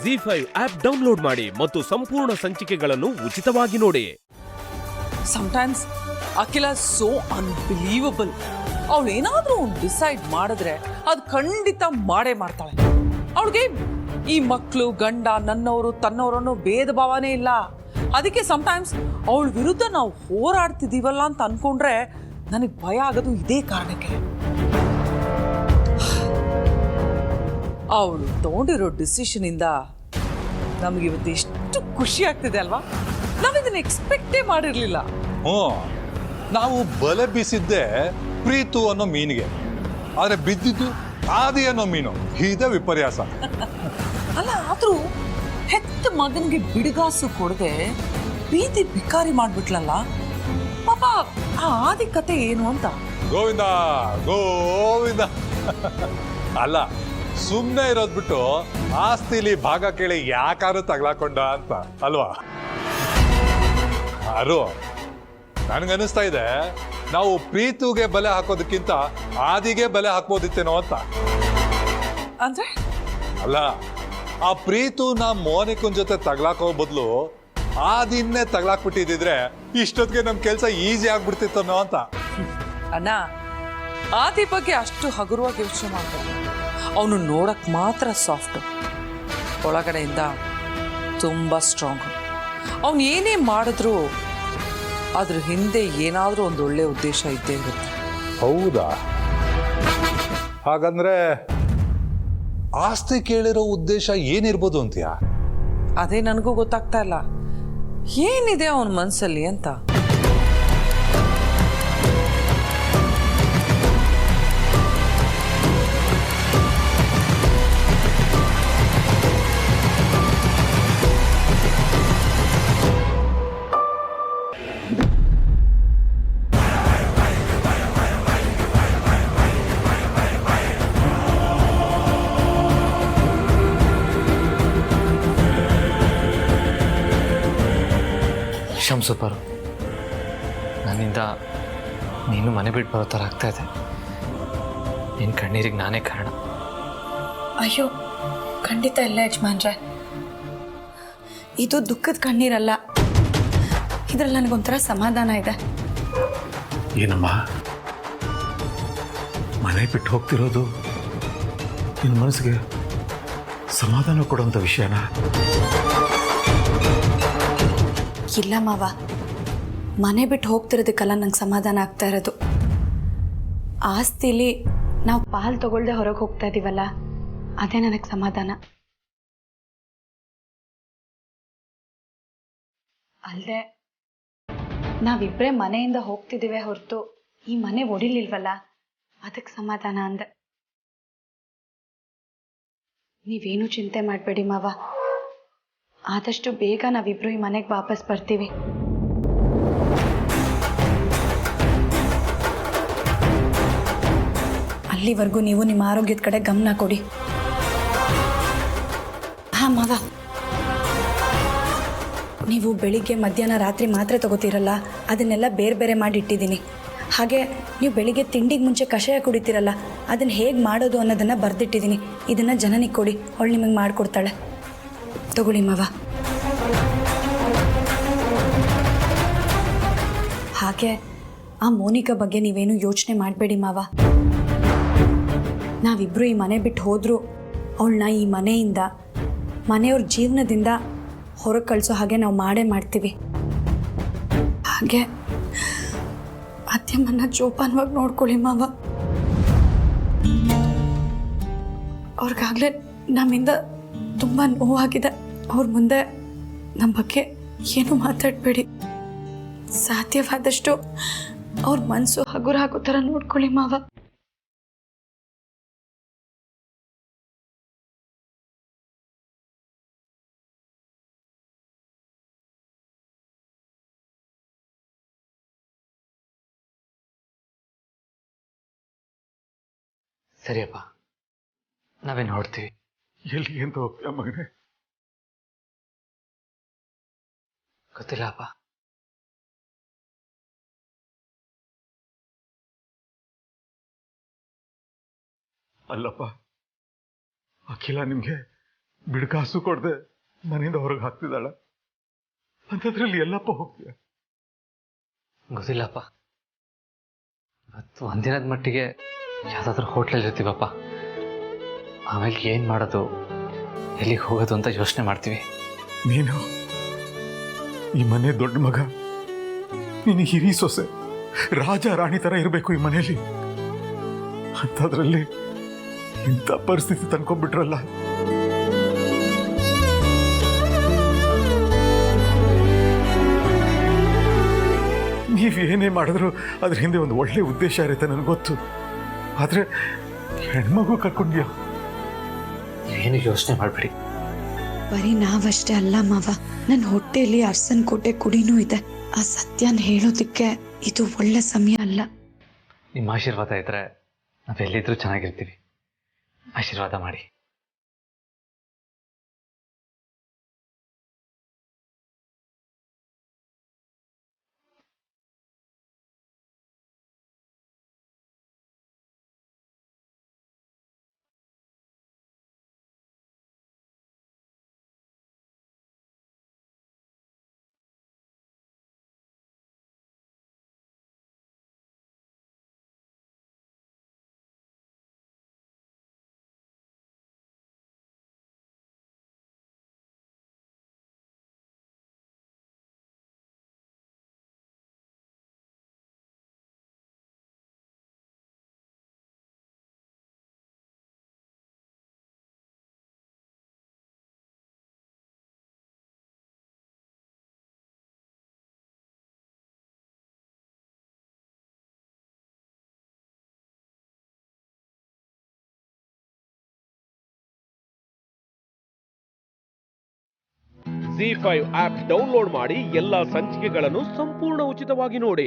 ಜಿ5 app download ಮಾಡಿ ಮತ್ತು ಸಂಪೂರ್ಣ ಸಂಚಿಕೆಗಳನ್ನು ಉಚಿತವಾಗಿ ನೋಡಿ. ಸಮಟೈಮ್ಸ್ ಅಖಿಲ ಸೋ ಅನ್ಬಿಲೀವಬಲ್. ಅವಳು ಏನಾದ್ರೂ ಡಿಸೈಡ್ ಮಾಡಿದ್ರೆ ಅದು ಖಂಡಿತ ಮಾಡೇ ಮಾಡ್ತಾಳೆ. ಅವಳಿಗೆ ಈ ಮಕ್ಕಳು ಗಂಡ ನನ್ನವರು ತನ್ನವರನ್ನು ಭೇದ ಭಾವನೆ ಇಲ್ಲ. ಅದಕ್ಕೆ ಸಮಟೈಮ್ಸ್ ಅವಳ ವಿರುದ್ಧ ನಾವು ಹೋರಾಡ್ತಿದ್ದೀವಲ್ಲ ಅಂತ ಅನ್ಕೊಂಡ್ರೆ ನನಗೆ ಭಯ ಆಗೋದು ಇದೇ ಕಾರಣಕ್ಕೆ. ಅವಳು ತಗೊಂಡಿರೋ ಡಿಸಿಷನ್ ಇಂದ ನಮಗೆ ಇವತ್ತು ಎಷ್ಟು ಖುಷಿ ಆಗ್ತಿದೆ ಅಲ್ವಾ? ನಾವಿದನ್ನ ಎಕ್ಸ್ಪೆಕ್ಟೇ ಮಾಡಿರ್ಲಿಲ್ಲ. ನಾವು ಬಲೆ ಬೀಸಿದ್ದೆ ಪ್ರೀತು ಅನ್ನೋ ಮೀನಿಗೆ, ಆದ್ರೆ ಬಿದ್ದಿದ್ದು ಆದಿ ಅನ್ನೋ ಮೀನು. ಇದೇ ವಿಪರ್ಯಾಸ. ಅಲ್ಲ, ಆದ್ರೂ ಹೆತ್ತ ಮಗನಿಗೆ ಬಿಡುಗಾಸು ಕೊಡದೆ ಬೀದಿ ಭಿಕಾರಿ ಮಾಡ್ಬಿಟ್ಲಲ್ಲ ಪಾಪ. ಆ ಆದಿ ಕತೆ ಏನು ಅಂತ. ಗೋವಿಂದ ಗೋವಿಂದ. ಅಲ್ಲ, ಸುಮ್ಮನೆ ಇರೋದ್ ಬಿಟ್ಟು ಆಸ್ತಿಲಿ ಭಾಗ ಕೇಳಿ ಯಾಕಾದ್ರೂ ತಗ್ಲಾಕೊಂಡ ಅಂತ ಅಲ್ವಾ? ಅರು, ನನ್ಗನ್ನಿಸ್ತಾ ಇದೆ ನಾವು ಪ್ರೀತುಗೆ ಬಲೆ ಹಾಕೋದಕ್ಕಿಂತ ಆದಿಗೆ ಬಲೆ ಹಾಕ್ಬೋದಿತ್ತೇನೋ ಅಂತ. ಅಂದ್ರೆ ಅಲ್ಲ, ಆ ಪ್ರೀತುನ ಮೋನಿಕನ್ ಜೊತೆ ತಗ್ಲಾಕೋ ಬದಲು ಆದಿನ್ನೇ ತಗ್ಲಾಕ್ಬಿಟ್ಟಿದ್ರೆ ಇಷ್ಟೊತ್ತಿಗೆ ನಮ್ ಕೆಲ್ಸ ಈಸಿ ಆಗ್ಬಿಡ್ತಿತ್ತನೋ ಅಂತ. ಅಣ್ಣ, ಆದಿ ಬಗ್ಗೆ ಅಷ್ಟು ಹಗುರವಾಗಿ ಯೋಚನೆ ಮಾಡ್ತಾರೆ. ಅವನು ನೋಡಕ್ ಮಾತ್ರ ಸಾಫ್ಟ್, ಒಳಗಡೆಯಿಂದ ತುಂಬಾ ಸ್ಟ್ರಾಂಗ್. ಅವನು ಏನೇ ಮಾಡಿದ್ರು ಅದ್ರ ಹಿಂದೆ ಏನಾದ್ರೂ ಒಂದು ಒಳ್ಳೆ ಉದ್ದೇಶ ಇದ್ದೇ ಇರುತ್ತೆ. ಹೌದಾ? ಹಾಗಂದ್ರೆ ಆಸ್ತಿ ಕೇಳಿರೋ ಉದ್ದೇಶ ಏನಿರ್ಬೋದು ಅಂತೀಯಾ? ಅದೇ ನನಗೂ ಗೊತ್ತಾಗ್ತಾ ಇಲ್ಲ, ಏನಿದೆ ಅವನ ಮನಸ್ಸಲ್ಲಿ ಅಂತ. ಸೂಪರು. ನನ್ನಿಂದ ನೀನು ಮನೆ ಬಿಟ್ಟು ಬರೋ ಥರ ಆಗ್ತಾ ಇದೆ. ನಿನ್ನ ಕಣ್ಣೀರಿಗೆ ನಾನೇ ಕಾರಣ. ಅಯ್ಯೋ, ಖಂಡಿತ ಇಲ್ಲ ಯಜಮಾನ್ರೆ. ಇದು ದುಃಖದ ಕಣ್ಣೀರಲ್ಲ, ಇದ್ರಲ್ಲಿ ನನಗೊಂಥರ ಸಮಾಧಾನ ಇದೆ. ಏನಮ್ಮ, ಮನೆ ಬಿಟ್ಟು ಹೋಗ್ತಿರೋದು ನಿನ್ನ ಮನಸ್ಸಿಗೆ ಸಮಾಧಾನ ಕೊಡುವಂಥ ವಿಷಯನಾ? ಇಲ್ಲ ಮಾವ, ಮನೆ ಬಿಟ್ಟು ಹೋಗ್ತಿರೋದಕ್ಕಲ್ಲ ನಂಗೆ ಸಮಾಧಾನ ಆಗ್ತಾ ಇರೋದು. ಆಸ್ತಿಲಿ ನಾವು ಪಾಲು ತಗೊಳ್ದೆ ಹೊರಗೆ ಹೋಗ್ತಾ ಇದೀವಲ್ಲ, ಅದೇ ನನಗೆ ಸಮಾಧಾನ. ಅಲ್ಲದೆ ನಾವಿಬ್ಬರೇ ಮನೆಯಿಂದ ಹೋಗ್ತಿದ್ದೀವಿ ಹೊರತು ಈ ಮನೆ ಒಡಿಲಿಲ್ವಲ್ಲ, ಅದಕ್ಕೆ ಸಮಾಧಾನ ಅಂದೆ. ನೀವೇನು ಚಿಂತೆ ಮಾಡಬೇಡಿ ಮಾವ, ಆದಷ್ಟು ಬೇಗ ನಾವಿಬ್ರು ಈ ಮನೆಗೆ ವಾಪಸ್ ಬರ್ತೀವಿ. ಅಲ್ಲಿವರೆಗೂ ನೀವು ನಿಮ್ಮ ಆರೋಗ್ಯದ ಕಡೆ ಗಮನ ಕೊಡಿ. ಹಾ ಮಾವ, ನೀವು ಬೆಳಿಗ್ಗೆ ಮಧ್ಯಾಹ್ನ ರಾತ್ರಿ ಮಾತ್ರೆ ತಗೋತೀರಲ್ಲ, ಅದನ್ನೆಲ್ಲ ಬೇರೆ ಬೇರೆ ಮಾಡಿ ಇಟ್ಟಿದ್ದೀನಿ. ಹಾಗೆ ನೀವು ಬೆಳಿಗ್ಗೆ ತಿಂಡಿಗೆ ಮುಂಚೆ ಕಷಾಯ ಕುಡಿತೀರಲ್ಲ, ಅದನ್ನು ಹೇಗೆ ಮಾಡೋದು ಅನ್ನೋದನ್ನು ಬರೆದಿಟ್ಟಿದ್ದೀನಿ. ಇದನ್ನು ಜನನಿಗೆ ಕೊಡಿ, ಅವಳು ನಿಮಗೆ ಮಾಡಿಕೊಡ್ತಾಳೆ. ತಗೊಳ್ಳಿ ಮಾವ. ಹಾಗೆ ಆ ಮೋನಿಕಾ ಬಗ್ಗೆ ನೀವೇನು ಯೋಚನೆ ಮಾಡಬೇಡಿ ಮಾವ. ನಾವಿಬ್ಬರು ಈ ಮನೆ ಬಿಟ್ಟು ಹೋದರೂ ಅವಳನ್ನ ಈ ಮನೆಯಿಂದ, ಮನೆಯವ್ರ ಜೀವನದಿಂದ ಹೊರಗೆ ಕಳಿಸೋ ಹಾಗೆ ನಾವು ಮಾಡೇ ಮಾಡ್ತೀವಿ. ಹಾಗೆ ಅತ್ಯಮ್ಮನ್ನ ಜೋಪಾನವಾಗಿ ನೋಡ್ಕೊಳ್ಳಿ ಮಾವ. ಅವ್ರಿಗಾಗಲೇ ನಮ್ಮಿಂದ ತುಂಬ ನೋವಾಗಿದೆ. ಅವ್ರ ಮುಂದೆ ನಮ್ಮ ಬಗ್ಗೆ ಏನು ಮಾತಾಡಬೇಡಿ. ಸಾಧ್ಯವಾದಷ್ಟು ಅವ್ರ ಮನಸ್ಸು ಹಗುರ ಆಗೋ ಥರ ನೋಡ್ಕೊಳ್ಳಿ ಮಾವ. ಸರಿಯಪ್ಪ, ನಾವೇನು ಹೊಡ್ತೀವಿ. ಎಲ್ಲಿಗೆ ಅಂತ ಹೋಗ್ತೀಯ ಮಗನೇ? ಗೊತ್ತಿಲ್ಲ ಅಪ್ಪ. ಅಲ್ಲಪ್ಪ, ಅಖಿಲ ನಿಮಗೆ ಬಿಡ್ಕಾಸು ಕೊಡದೆ ಮನೆಯಿಂದ ಹೊರಗೆ ಹಾಕ್ತಿದ್ದಾಳ. ಅಂಥದ್ರಲ್ಲಿ ಎಲ್ಲಪ್ಪ ಹೋಗ್ತೀಯ? ಗೊತ್ತಿಲ್ಲಪ್ಪ. ಇವತ್ತು ಒಂದಿನದ ಮಟ್ಟಿಗೆ ಯಾವುದಾದ್ರೂ ಹೋಟ್ಲಲ್ಲಿ ಇರ್ತೀವಪ್ಪ. ಆಮೇಲೆ ಏನು ಮಾಡೋದು, ಎಲ್ಲಿಗೆ ಹೋಗೋದು ಅಂತ ಯೋಚನೆ ಮಾಡ್ತೀವಿ. ನೀನು ಈ ಮನೆ ದೊಡ್ಡ ಮಗ, ನೀನು ಹಿರಿ ಸೊಸೆ, ರಾಜ ರಾಣಿ ಥರ ಇರಬೇಕು ಈ ಮನೆಯಲ್ಲಿ. ಅಂಥದ್ರಲ್ಲಿ ಇಂಥ ಪರಿಸ್ಥಿತಿ ತಂದ್ಕೊಂಡ್ಬಿಟ್ರಲ್ಲ. ನೀವೇನೇ ಮಾಡಿದ್ರು ಅದ್ರ ಹಿಂದೆ ಒಂದು ಒಳ್ಳೆ ಉದ್ದೇಶ ಇರುತ್ತೆ ನನಗೆ ಗೊತ್ತು. ಆದರೆ ಹೆಣ್ಮಗು ಕರ್ಕೊಂಡ್ಯಾ. ಏನು ಯೋಚನೆ ಮಾಡಬೇಡಿ. ಬರೀ ನಾವಷ್ಟೇ ಅಲ್ಲ ಮಾವ, ನನ್ನ ಹೊಟ್ಟೆಯಲ್ಲಿ ಅರ್ಸನ್ ಕೋಟೆ ಕುಡಿನೂ ಇದೆ. ಆ ಸತ್ಯನ ಹೇಳೋದಕ್ಕೆ ಇದು ಒಳ್ಳೆ ಸಮಯ ಅಲ್ಲ. ನಿಮ್ಮ ಆಶೀರ್ವಾದ ಇದ್ದರೆ ನಾವೆಲ್ಲಿದ್ದರೂ ಚೆನ್ನಾಗಿರ್ತೀವಿ. ಆಶೀರ್ವಾದ ಮಾಡಿ. ಜಿ5 ಆಪ್ ಡೌನ್ಲೋಡ್ ಮಾಡಿ ಎಲ್ಲಾ ಸಂಚಿಕೆಗಳನ್ನು ಸಂಪೂರ್ಣ ಉಚಿತವಾಗಿ ನೋಡಿ.